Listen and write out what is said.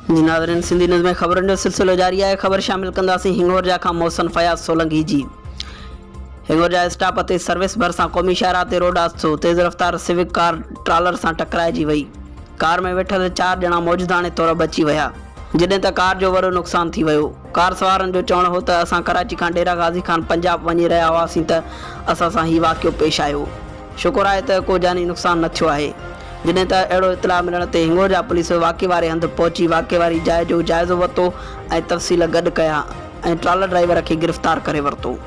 जी नाज़रीन, सिंधी न्यूज़ में ख़बरुनि जो सिलसिलो जारी है। ख़बर शामिल कंदासीं हिंगोरजा खां मोहसिन फयाज़ सोलंकी जी। हिंगोरजा स्टॉप ते सर्विस भरिसां क़ौमी शाहरा ते रोड हादसो। तेज़ रफ़्तार सिविक कार ट्रालर सां टकराइजी वई। कार में वेठल 4 ॼणा मौजूदाने तौर बची विया, जॾहिं त कार जो वॾो नुक़सान थी वियो। कार सवारनि जो चवणु हो त असां कराची खां डेरा गाज़ी खान पंजाब वञी रहिया हुआसीं त असां सां हीउ वाक़ियो पेश आयो। शुक्र आहे त को जानी नुक़सान न थियो आहे। जॾहिं त अहिड़ो इतला मिलण ते हिंगोरजा पुलिस वाक़े वारे हंधि पहुची वाक़े वारी जाइ जो जाइज़ो वरितो ऐं तफ़सील गॾु कया ऐं ट्रालर ड्राइवर खे गिरफ़्तार करे वरितो।